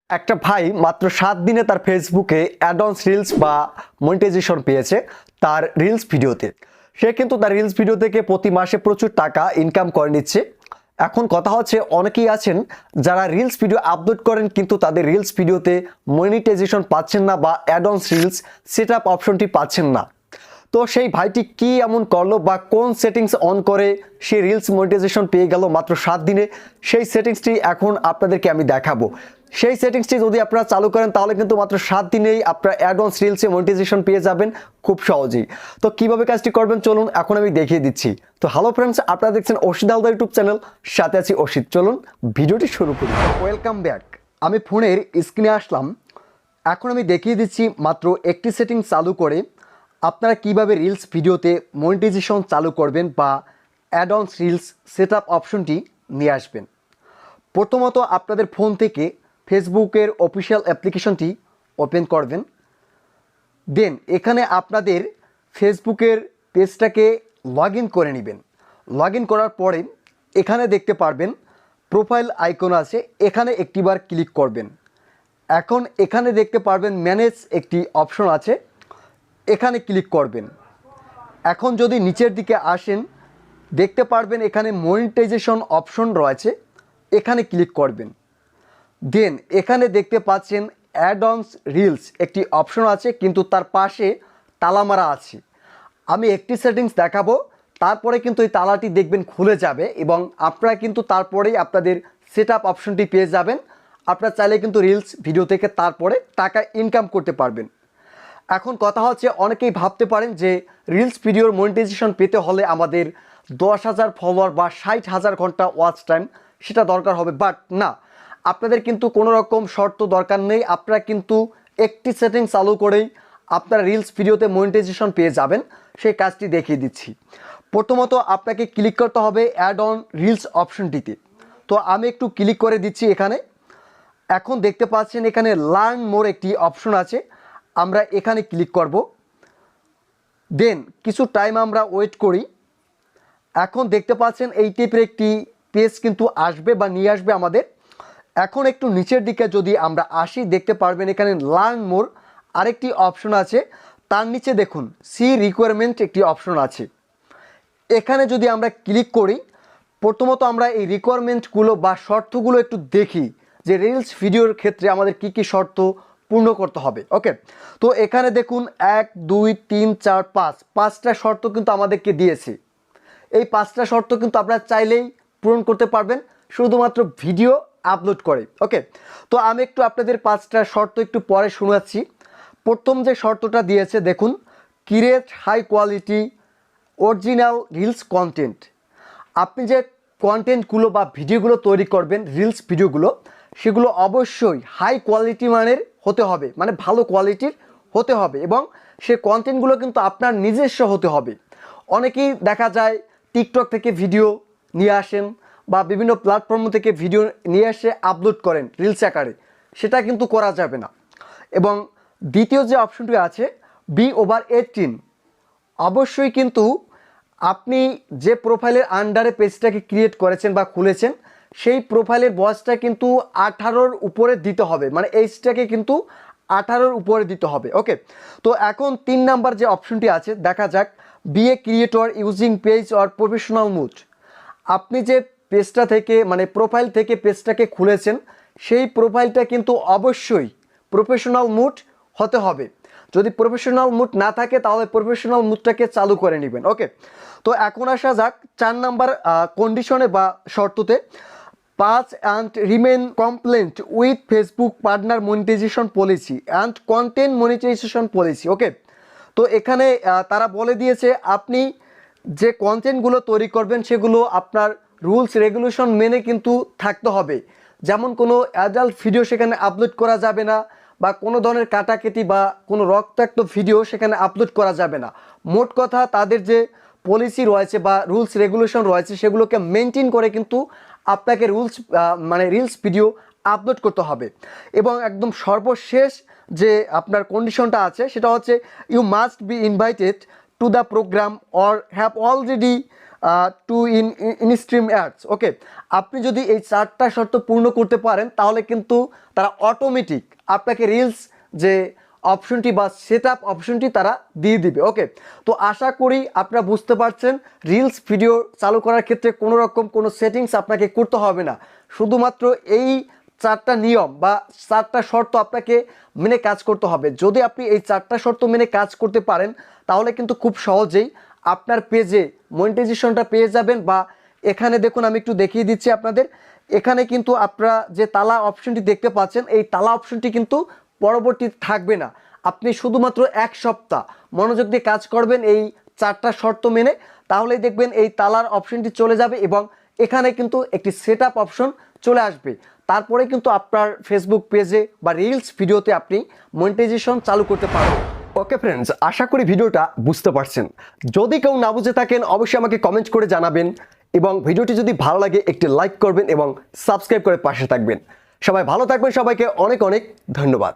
একটা ভাই মাত্র 7 দিনে তার ফেসবুকে অ্যাডভান্স রিলস বা মনিটাইজেশন পেয়েছে তার রিলস ভিডিওতে। সে কিন্তু তার রিলস ভিডিও থেকে প্রতি মাসে প্রচুর টাকা ইনকাম করে নিচ্ছে। এখন কথা হচ্ছে, অনেকেই আছেন যারা রিলস ভিডিও আপলোড করেন কিন্তু তাদের রিলস ভিডিওতে মনিটাইজেশন পাচ্ছেন না বা অ্যাডভান্স রিলস সেট আপ অপশনটি পাচ্ছেন না। তো সেই ভাইটি কি এমন করলো বা কোন সেটিংস অন করে সে রিলস মনিটাইজেশন পেয়ে গেল মাত্র 7 দিনে, সেই সেটিংসটি এখন আপনাদেরকে আমি দেখাবো। সেই সেটিংসটি যদি আপনারা চালু করেন তাহলে কিন্তু মাত্র 7 দিনেই আপনারা অ্যাডভান্স রিলসে মনিটাইজেশন পেয়ে যাবেন খুব সহজেই। তো কিভাবে কাজটি করবেন চলুন এখন আমি দেখিয়ে দিচ্ছি। তো হ্যালো ফ্রেন্ডস, আপনারা দেখছেন অসিত হালদার ইউটিউব চ্যানেল, সাথে আছি অসিত। চলুন ভিডিওটি শুরু করি। Welcome back. আমি ফোনের স্ক্রিনে আসলাম। এখন আমি দেখিয়ে দিচ্ছি মাত্র একটি সেটিং চালু করে আপনারা কিভাবে রিলস ভিডিওতে মনিটাইজেশন চালু করবেন বা অ্যাডভান্স রিলস সেট আপ অপশনটি নিয়ে আসবেন। প্রথমত আপনাদের ফোন থেকে ফেসবুকের অফিসিয়াল অ্যাপ্লিকেশনটি ওপেন করবেন। দেন এখানে আপনাদের ফেসবুকের পেজটাকে লগ ইন করে নেবেন। লগ ইন করার পরে এখানে দেখতে পারবেন প্রোফাইল আইকন আছে, এখানে একটিবার ক্লিক করবেন। এখন এখানে দেখতে পারবেন ম্যানেজ একটি অপশন আছে, এখানে ক্লিক করবেন। এখন যদি নিচের দিকে আসেন দেখতে পারবেন এখানে মনিটাইজেশন অপশন রয়েছে, এখানে ক্লিক করবেন। দেন এখানে দেখতে পাচ্ছেন অ্যাডভান্স রিলস একটি অপশন আছে কিন্তু তার পাশে তালা মারা আছে। আমি একটি সেটিংস দেখাবো, তারপরে কিন্তু এই তালাটি দেখবেন খুলে যাবে এবং আপনারা কিন্তু তারপরেই আপনাদের সেট আপ অপশনটি পেয়ে যাবেন। আপনারা চাইলে কিন্তু রিলস ভিডিও থেকে তারপরে টাকা ইনকাম করতে পারবেন। এখন কথা হচ্ছে, অনেকেই ভাবতে পারেন যে রিলস ভিডিওর মনিটাইজেশন পেতে হলে আমাদের 10,000 ফলোয়ার বা 60,000 ঘন্টা ওয়াচ টাইম সেটা দরকার হবে, বাট না, আপনাদের কিন্তু কোনো রকম শর্ত দরকার নেই। আপনারা কিন্তু একটি সেটিং চালু করেই আপনারা রিলস ভিডিওতে মনিটাইজেশন পেয়ে যাবেন। সেই কাজটি দেখিয়ে দিচ্ছি। প্রথমত আপনাকে ক্লিক করতে হবে অ্যাড অন রিলস অপশনটিতে। তো আমি একটু ক্লিক করে দিচ্ছি এখানে। এখন দেখতে পাচ্ছেন এখানে লার্ন মোর একটি অপশন আছে, আমরা এখানে ক্লিক করব। দেন কিছু টাইম আমরা ওয়েট করি। এখন দেখতে পাচ্ছেন এই টাইপের একটি পেজ কিন্তু আসবে বা নিয়ে আসবে আমাদের। এখন একটু নিচের দিকে যদি আমরা আসি দেখতে পারবেন এখানে লার্ন মোর আরেকটি অপশন আছে, তার নিচে দেখুন সি রিকোয়ারমেন্ট একটি অপশন আছে। এখানে যদি আমরা ক্লিক করি, প্রথমত আমরা এই রিকোয়ারমেন্টগুলো বা শর্তগুলো একটু দেখি যে রিলস ভিডিওর ক্ষেত্রে আমাদের কি কি শর্ত পূর্ণ করতে হবে। ওকে, তো এখানে দেখুন 1 2 3 4 5 5টা শর্ত কিন্তু আমাদেরকে দিয়েছে। এই 5টা শর্ত কিন্তু আপনারা চাইলেই পূরণ করতে পারবেন শুধুমাত্র ভিডিও আপলোড করে। ওকে, তো আমি একটু আপনাদের 5টা শর্ত একটু পরে শোনাচ্ছি। প্রথম যে শর্তটা দিয়েছে দেখুন, create high quality original reels content. আপনি যে কন্টেন্টগুলো বা ভিডিওগুলো তৈরি করবেন, রিলস ভিডিওগুলো, সেগুলো অবশ্যই হাই কোয়ালিটি মানের হতে হবে, মানে ভালো কোয়ালিটির হতে হবে এবং সে কন্টেন্টগুলো কিন্তু আপনার নিজস্ব হতে হবে। অনেকেই দেখা যায় টিকটক থেকে ভিডিও নিয়ে আসেন বা বিভিন্ন প্ল্যাটফর্ম থেকে ভিডিও নিয়ে এসে আপলোড করেন রিলস আকারে, সেটা কিন্তু করা যাবে না। এবং দ্বিতীয় যে অপশনটি আছে বি ওভার 18, অবশ্যই কিন্তু আপনি যে প্রোফাইলের আন্ডারে পেজটাকে ক্রিয়েট করেছেন বা খুলেছেন সেই প্রোফাইলের বয়সটা কিন্তু 18-র উপরে দিতে হবে, মানে এইজটাকে কিন্তু 18-র উপরে দিতে হবে। ওকে, তো এখন 3 নাম্বার যে অপশনটি আছে দেখা যাক, be a creator using page or professional mode. আপনি যে পেজটা থেকে মানে প্রোফাইল থেকে পেজটাকে খুলেছেন সেই প্রোফাইলটা কিন্তু অবশ্যই প্রফেশনাল মুড হতে হবে। যদি প্রফেশনাল মুড না থাকে তাহলে প্রফেশনাল মুডটাকে চালু করে নেবেন। ওকে, তো এখন আসা যাক 4 নাম্বার কন্ডিশনে বা শর্ততে, pass and remain compliant with Facebook partner monetization policy and content monetization policy. Okay, তো এখানে তারা বলে দিয়েছে আপনি যে কন্টেন্টগুলো তৈরি করবেন সেগুলো আপনার রুলস রেগুলেশন মেনে কিন্তু থাকতে হবে। যেমন কোনো অ্যাডাল্ট ভিডিও সেখানে আপলোড করা যাবে না বা কোনো ধরনের কাটাকেটি বা কোনো রক্তাক্ত ভিডিও সেখানে আপলোড করা যাবে না। মোট কথা তাদের যে পলিসি রয়েছে বা রুলস রেগুলেশন রয়েছে সেগুলোকে মেনটেন করে কিন্তু আপনাকে রিলস ভিডিও আপলোড করতে হবে। এবং একদম সর্বশেষ যে আপনার কন্ডিশনটা আছে সেটা হচ্ছে you must be invited to the program or have already to in stream ads. Okay, আপনি যদি এই 4টা শর্ত পূর্ণ করতে পারেন তাহলে কিন্তু তারা অটোমেটিক আপনাকে রিলস যে অপশনটি বা সেট আপ অপশনটি তারা দিয়ে দিবে। ওকে, তো আশা করি আপনারা বুঝতে পারছেন রিলস ভিডিও চালু করার ক্ষেত্রে কোনো রকম কোনো সেটিংস আপনাকে করতে হবে না, শুধুমাত্র এই 4টা নিয়ম বা 4টা শর্ত আপনাকে মেনে কাজ করতে হবে। যদি আপনি এই 4টা শর্ত মেনে কাজ করতে পারেন তাহলে কিন্তু খুব সহজেই আপনার পেজে মনিটাইজেশনটা পেয়ে যাবেন। বা এখানে দেখুন, আমি একটু দেখিয়ে দিচ্ছি আপনাদের, এখানে কিন্তু আপনারা যে তালা অপশনটি দেখতে পাচ্ছেন, এই তালা অপশনটি কিন্তু পরবর্তীতে থাকবে না। আপনি শুধুমাত্র 1 সপ্তাহ মনোযোগ দিয়ে কাজ করবেন এই 4টা শর্ত মেনে, তাহলেই দেখবেন এই তালার অপশনটি চলে যাবে এবং এখানে কিন্তু একটি সেট আপ অপশন চলে আসবে। তারপরে কিন্তু আপনার ফেসবুক পেজে বা রিলস ভিডিওতে আপনি মনিটাইজেশন চালু করতে পারবেন। ওকে ফ্রেন্ডস, আশা করি ভিডিওটা বুঝতে পারছেন। যদি কেউ না বুঝে থাকেন অবশ্যই আমাকে কমেন্ট করে জানাবেন এবং ভিডিওটি যদি ভালো লাগে একটি লাইক করবেন এবং সাবস্ক্রাইব করে পাশে থাকবেন। সবাই ভালো থাকবেন, সবাইকে অনেক অনেক ধন্যবাদ।